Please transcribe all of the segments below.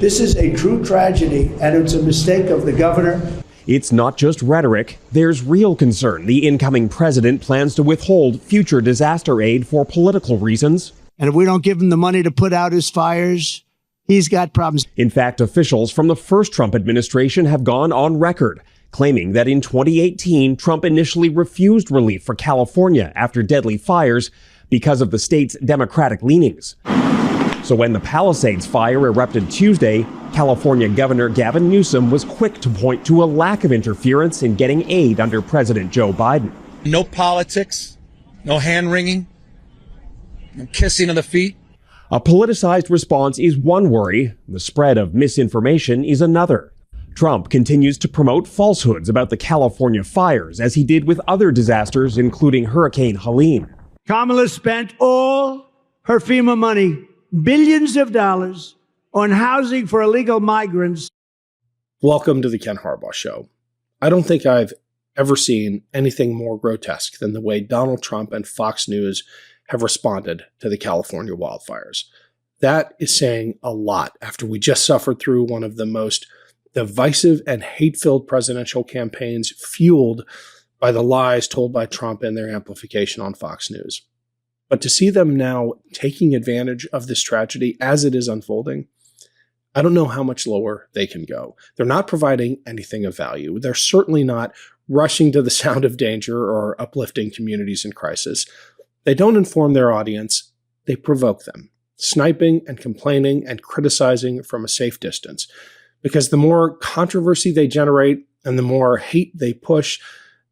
This is a true tragedy, and it's a mistake of the governor. It's not just rhetoric. There's real concern the incoming president plans to withhold future disaster aid for political reasons. And if we don't give him the money to put out his fires, he's got problems. In fact, officials from the first Trump administration have gone on record claiming that in 2018, Trump initially refused relief for California after deadly fires because of the state's Democratic leanings. So when the Palisades fire erupted Tuesday, California Governor Gavin Newsom was quick to point to a lack of interference in getting aid under President Joe Biden. No politics, no hand-wringing, no kissing of the feet. A politicized response is one worry. The spread of misinformation is another. Trump continues to promote falsehoods about the California fires, as he did with other disasters, including Hurricane Helene. Kamala spent all her FEMA money, billions of dollars, on housing for illegal migrants. Welcome to the Ken Harbaugh Show. I don't think I've ever seen anything more grotesque than the way Donald Trump and Fox News have responded to the California wildfires. That is saying a lot after we just suffered through one of the most divisive and hate-filled presidential campaigns fueled by the lies told by Trump and their amplification on Fox News. But to see them now taking advantage of this tragedy as it is unfolding, I don't know how much lower they can go. They're not providing anything of value. They're certainly not rushing to the sound of danger or uplifting communities in crisis. They don't inform their audience. They provoke them, sniping and complaining and criticizing from a safe distance. Because the more controversy they generate and the more hate they push,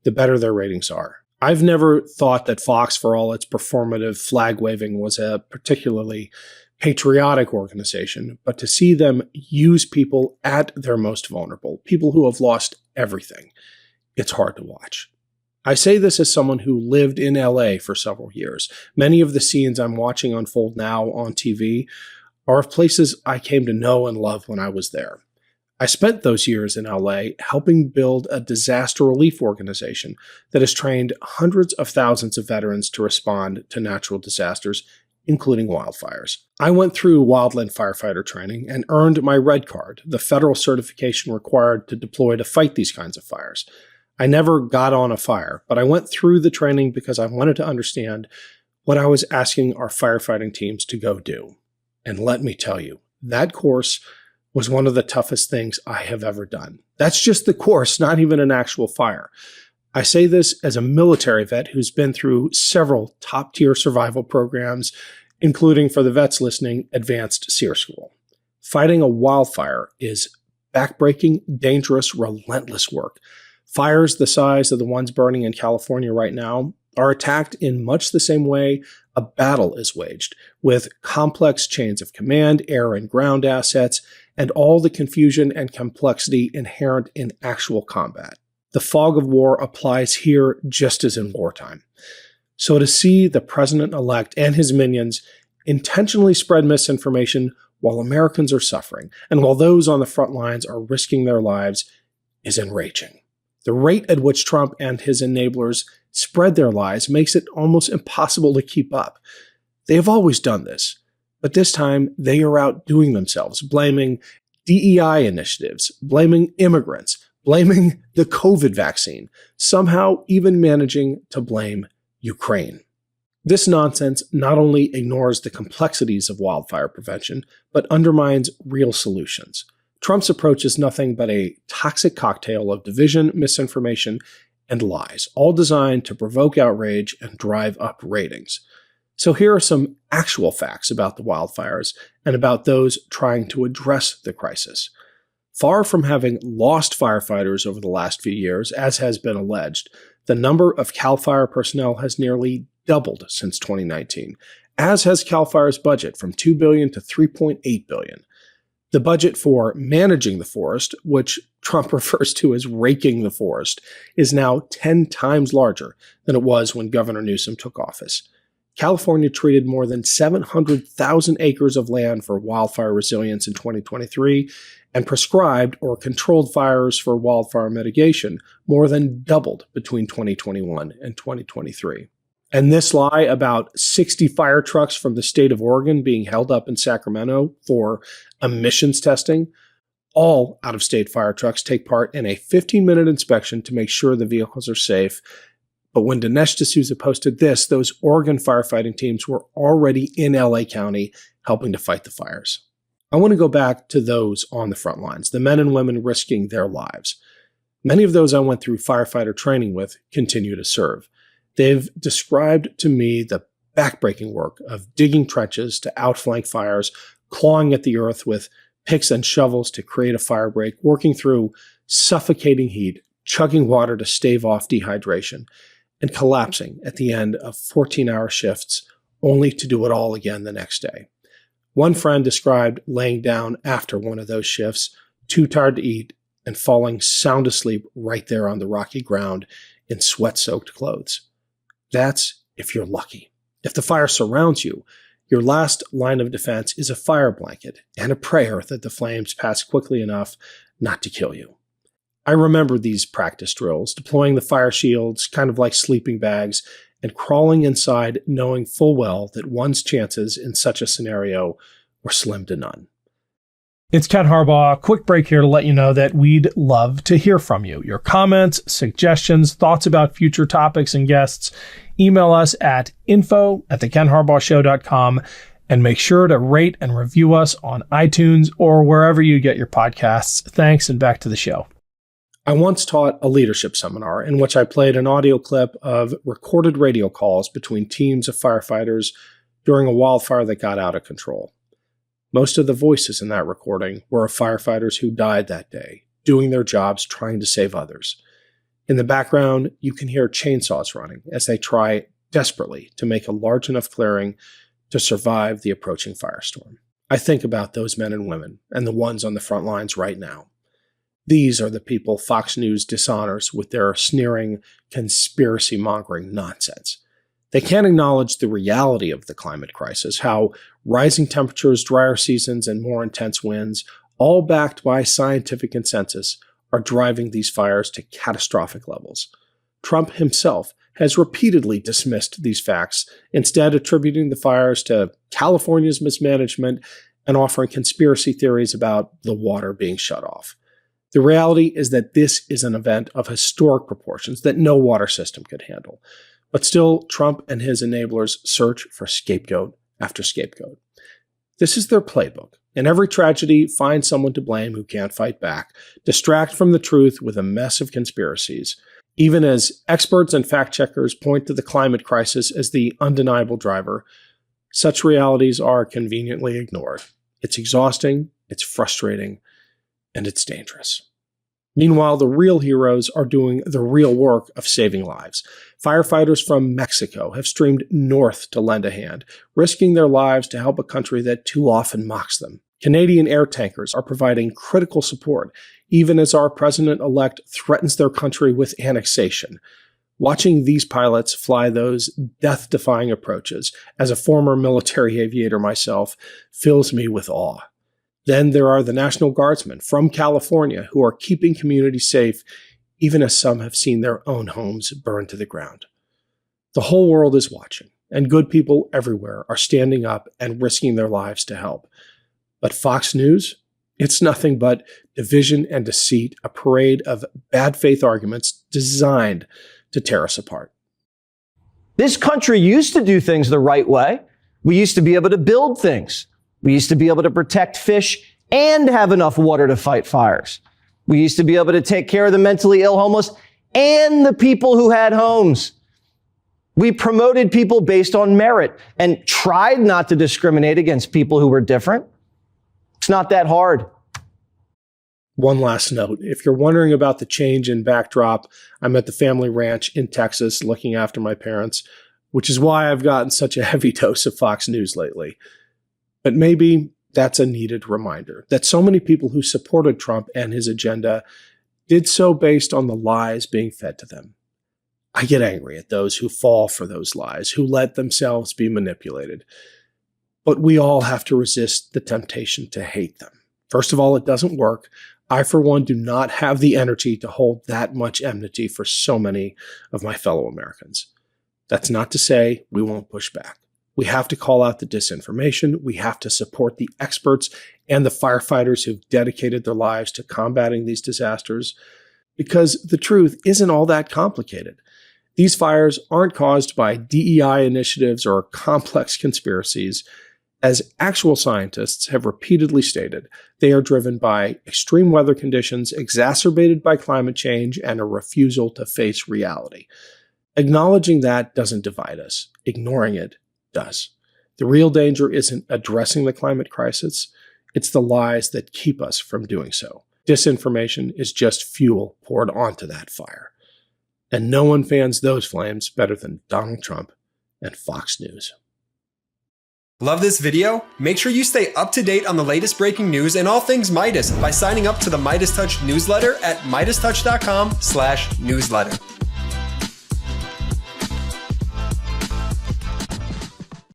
the better their ratings are. I've never thought that Fox, for all its performative flag waving, was a particularly patriotic organization, but to see them use people at their most vulnerable, people who have lost everything, it's hard to watch. I say this as someone who lived in LA for several years. Many of the scenes I'm watching unfold now on TV are of places I came to know and love when I was there. I spent those years in LA helping build a disaster relief organization that has trained hundreds of thousands of veterans to respond to natural disasters, including wildfires. I went through wildland firefighter training and earned my red card, the federal certification required to deploy to fight these kinds of fires. I never got on a fire, but I went through the training because I wanted to understand what I was asking our firefighting teams to go do. And let me tell you, that course was one of the toughest things I have ever done. That's just the course, not even an actual fire. I say this as a military vet who's been through several top-tier survival programs, including, for the vets listening, Advanced SEER School. Fighting a wildfire is backbreaking, dangerous, relentless work. Fires the size of the ones burning in California right now are attacked in much the same way a battle is waged, with complex chains of command, air and ground assets, and all the confusion and complexity inherent in actual combat. The fog of war applies here just as in wartime. So to see the president-elect and his minions intentionally spread misinformation while Americans are suffering, and while those on the front lines are risking their lives, is enraging. The rate at which Trump and his enablers spread their lies makes it almost impossible to keep up. They have always done this, but this time they are outdoing themselves, blaming DEI initiatives, blaming immigrants, blaming the COVID vaccine, somehow even managing to blame Ukraine. This nonsense not only ignores the complexities of wildfire prevention, but undermines real solutions. Trump's approach is nothing but a toxic cocktail of division, misinformation, and lies, all designed to provoke outrage and drive up ratings. So here are some actual facts about the wildfires and about those trying to address the crisis. Far from having lost firefighters over the last few years, as has been alleged, the number of CAL FIRE personnel has nearly doubled since 2019, as has CAL FIRE's budget from $2 billion to $3.8 billion. The budget for managing the forest, which Trump refers to as raking the forest, is now 10 times larger than it was when Governor Newsom took office. California treated more than 700,000 acres of land for wildfire resilience in 2023 and prescribed or controlled fires for wildfire mitigation more than doubled between 2021 and 2023. And this lie about 60 fire trucks from the state of Oregon being held up in Sacramento for emissions testing, all out-of-state fire trucks take part in a 15-minute inspection to make sure the vehicles are safe. But when Dinesh D'Souza posted this, those Oregon firefighting teams were already in LA County helping to fight the fires. I want to go back to those on the front lines, the men and women risking their lives. Many of those I went through firefighter training with continue to serve. They've described to me the backbreaking work of digging trenches to outflank fires, clawing at the earth with picks and shovels to create a fire break, working through suffocating heat, chugging water to stave off dehydration, and collapsing at the end of 14-hour shifts, only to do it all again the next day. One friend described laying down after one of those shifts, too tired to eat, and falling sound asleep right there on the rocky ground in sweat-soaked clothes. That's if you're lucky. If the fire surrounds you, your last line of defense is a fire blanket and a prayer that the flames pass quickly enough not to kill you. I remember these practice drills, deploying the fire shields, kind of like sleeping bags, and crawling inside knowing full well that one's chances in such a scenario were slim to none. It's Ken Harbaugh. Quick break here to let you know that we'd love to hear from you. Your comments, suggestions, thoughts about future topics and guests. Email us at info@thekenharbaughshow.com and make sure to rate and review us on iTunes or wherever you get your podcasts. Thanks, and back to the show. I once taught a leadership seminar in which I played an audio clip of recorded radio calls between teams of firefighters during a wildfire that got out of control. Most of the voices in that recording were of firefighters who died that day, doing their jobs trying to save others. In the background, you can hear chainsaws running as they try desperately to make a large enough clearing to survive the approaching firestorm. I think about those men and women and the ones on the front lines right now. These are the people Fox News dishonors with their sneering, conspiracy-mongering nonsense. They can't acknowledge the reality of the climate crisis, how rising temperatures, drier seasons, and more intense winds, all backed by scientific consensus, are driving these fires to catastrophic levels. Trump himself has repeatedly dismissed these facts, instead attributing the fires to California's mismanagement and offering conspiracy theories about the water being shut off. The reality is that this is an event of historic proportions that no water system could handle. But still, Trump and his enablers search for scapegoat after scapegoat. This is their playbook. In every tragedy, find someone to blame who can't fight back, distract from the truth with a mess of conspiracies. Even as experts and fact-checkers point to the climate crisis as the undeniable driver, such realities are conveniently ignored. It's exhausting, it's frustrating, and it's dangerous. Meanwhile, the real heroes are doing the real work of saving lives. Firefighters from Mexico have streamed north to lend a hand, risking their lives to help a country that too often mocks them. Canadian air tankers are providing critical support, even as our president-elect threatens their country with annexation. Watching these pilots fly those death-defying approaches, as a former military aviator myself, fills me with awe. Then there are the National Guardsmen from California who are keeping communities safe, even as some have seen their own homes burned to the ground. The whole world is watching, and good people everywhere are standing up and risking their lives to help. But Fox News? It's nothing but division and deceit, a parade of bad faith arguments designed to tear us apart. This country used to do things the right way. We used to be able to build things. We used to be able to protect fish and have enough water to fight fires. We used to be able to take care of the mentally ill, homeless, and the people who had homes. We promoted people based on merit and tried not to discriminate against people who were different. It's not that hard. One last note. If you're wondering about the change in backdrop, I'm at the family ranch in Texas looking after my parents, which is why I've gotten such a heavy dose of Fox News lately. But maybe that's a needed reminder that so many people who supported Trump and his agenda did so based on the lies being fed to them. I get angry at those who fall for those lies, who let themselves be manipulated. But we all have to resist the temptation to hate them. First of all, it doesn't work. I, for one, do not have the energy to hold that much enmity for so many of my fellow Americans. That's not to say we won't push back. We have to call out the disinformation. We have to support the experts and the firefighters who've dedicated their lives to combating these disasters, because the truth isn't all that complicated. These fires aren't caused by DEI initiatives or complex conspiracies. As actual scientists have repeatedly stated, they are driven by extreme weather conditions exacerbated by climate change and a refusal to face reality. Acknowledging that doesn't divide us. Ignoring it does. The real danger isn't addressing the climate crisis. It's the lies that keep us from doing so. Disinformation is just fuel poured onto that fire. And no one fans those flames better than Donald Trump and Fox News. Love this video? Make sure you stay up to date on the latest breaking news and all things Meidas by signing up to the MeidasTouch newsletter at MeidasTouch.com/newsletter.